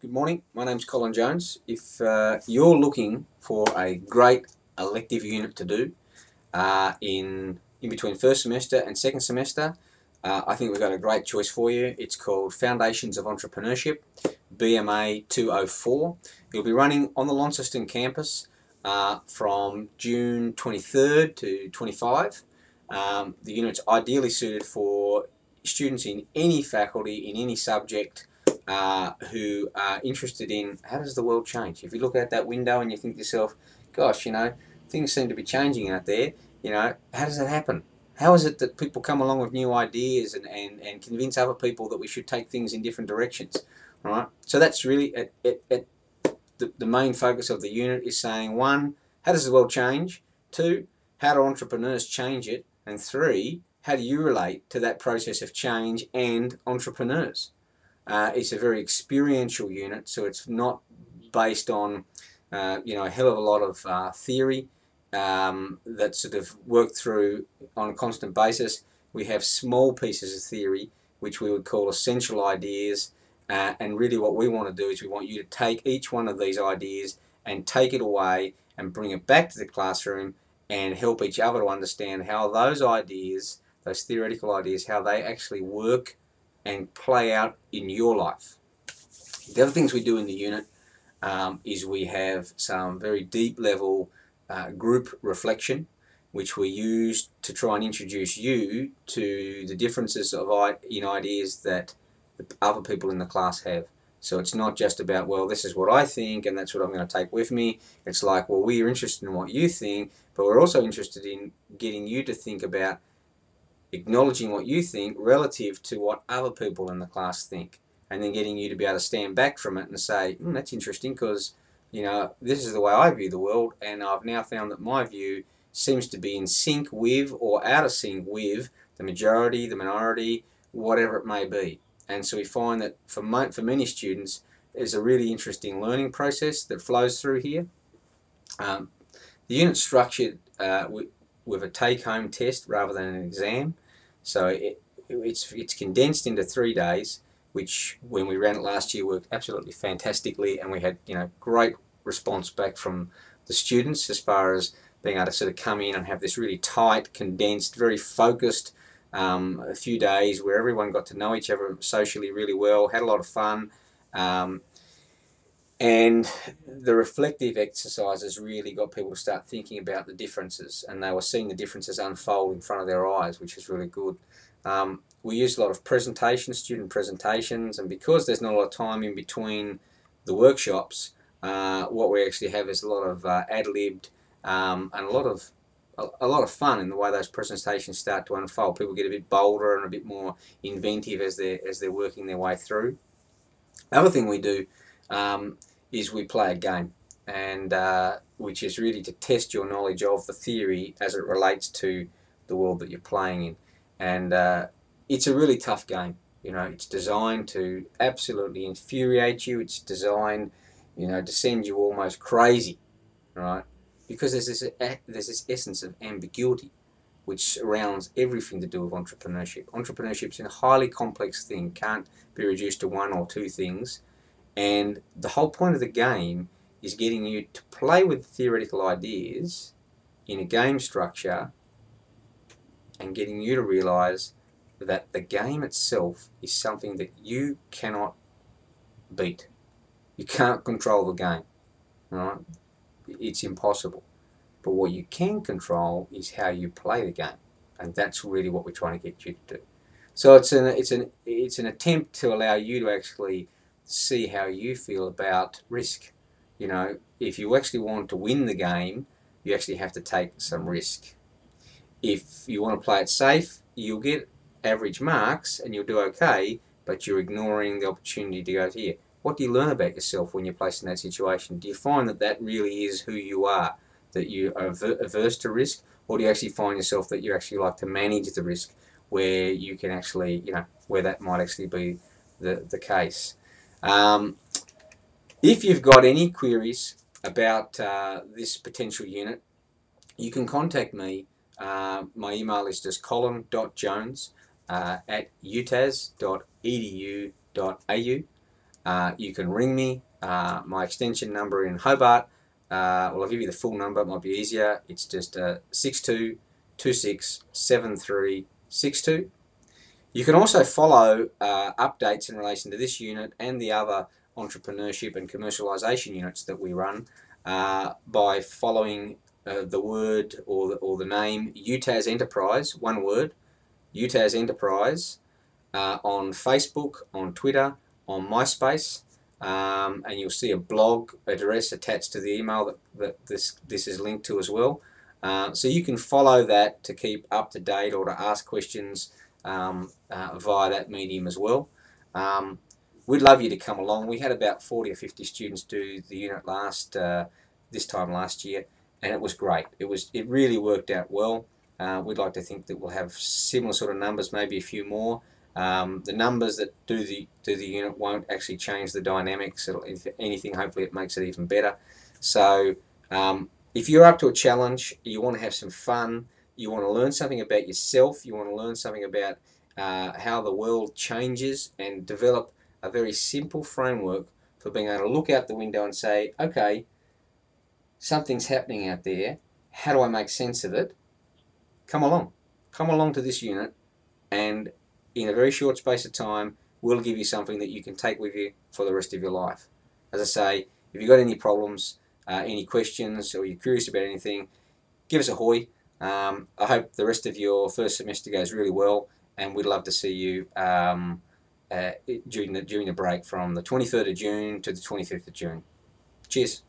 Good morning, my name's Colin Jones. If you're looking for a great elective unit to do in between first semester and second semester, I think we've got a great choice for you. It's called Foundations of Entrepreneurship, BMA204. It'll be running on the Launceston campus from June 23rd to 25. The unit's ideally suited for students in any faculty, in any subject, who are interested in how does the world change. If you look out that window and you think to yourself, gosh, things seem to be changing out there, how does that happen? How is it that people come along with new ideas and convince other people that we should take things in different directions? All right. So that's really the main focus of the unit is saying, one, how does the world change? Two, how do entrepreneurs change it? And three, how do you relate to that process of change and entrepreneurs? It's a very experiential unit, so it's not based on a hell of a lot of theory that's sort of worked through on a constant basis. We have small pieces of theory which we would call essential ideas, and really what we want to do is we want you to take each one of these ideas and take it away and bring it back to the classroom and help each other to understand how those ideas, those theoretical ideas, how they actually work and play out in your life. The other things we do in the unit is we have some very deep level group reflection, which we use to try and introduce you to the differences in ideas that the other people in the class have. So it's not just about, well, this is what I think and that's what I'm going to take with me. It's like, well, we're interested in what you think, but we're also interested in getting you to think about acknowledging what you think relative to what other people in the class think, and then getting you to be able to stand back from it and say, that's interesting because this is the way I view the world, and I've now found that my view seems to be in sync with or out of sync with the majority, the minority, whatever it may be. And so we find that for many students there's a really interesting learning process that flows through here. The unit's structured with a take-home test rather than an exam. So it's condensed into 3 days, which when we ran it last year worked absolutely fantastically, and we had great response back from the students as far as being able to sort of come in and have this really tight, condensed, very focused a few days where everyone got to know each other socially really well, had a lot of fun. And the reflective exercises really got people to start thinking about the differences, and they were seeing the differences unfold in front of their eyes, which is really good. We used a lot of presentations, student presentations, and because there's not a lot of time in between the workshops, what we actually have is a lot of ad-libbed and a lot of fun in the way those presentations start to unfold. People get a bit bolder and a bit more inventive as they're working their way through. The other thing we do is we play a game, and which is really to test your knowledge of the theory as it relates to the world that you're playing in. And it's a really tough game. It's designed to absolutely infuriate you. It's designed, to send you almost crazy, right? Because there's this essence of ambiguity which surrounds everything to do with entrepreneurship. Entrepreneurship's a highly complex thing, can't be reduced to one or two things. And the whole point of the game is getting you to play with theoretical ideas in a game structure and getting you to realize that the game itself is something that you cannot beat. You can't control the game, right? It's impossible. But what you can control is how you play the game, and that's really what we're trying to get you to do. So it's an attempt to allow you to actually see how you feel about risk. If you actually want to win the game, you actually have to take some risk. If you want to play it safe, you'll get average marks and you'll do okay, but you're ignoring the opportunity to go here. What do you learn about yourself when you're placed in that situation? Do you find that that really is who you are, that you are averse to risk, or do you actually find yourself that you actually like to manage the risk, where you can actually, where that might actually be the case? If you've got any queries about this potential unit, you can contact me. My email is just colin.jones@utas.edu.au. You can ring me. My extension number in Hobart, well, I'll give you the full number, it might be easier. It's just 62267362. You can also follow updates in relation to this unit and the other entrepreneurship and commercialisation units that we run by following the word or the name UTAS Enterprise, one word, UTAS Enterprise, on Facebook, on Twitter, on MySpace, and you'll see a blog address attached to the email that this is linked to as well. So you can follow that to keep up to date or to ask questions via that medium as well. We'd love you to come along. We had about 40 or 50 students do the unit this time last year, and it was great. It really worked out well. We'd like to think that we'll have similar sort of numbers, maybe a few more. The numbers that do the unit won't actually change the dynamics. If anything, hopefully it makes it even better. So if you're up to a challenge, you want to have some fun, you want to learn something about yourself, you want to learn something about how the world changes, and develop a very simple framework for being able to look out the window and say, okay, something's happening out there, how do I make sense of it? Come along to this unit, and in a very short space of time we'll give you something that you can take with you for the rest of your life. As I say, if you've got any problems, any questions, or you're curious about anything, give us a hoy. I hope the rest of your first semester goes really well, and we'd love to see you during the break from the 23rd of June to the 25th of June. Cheers.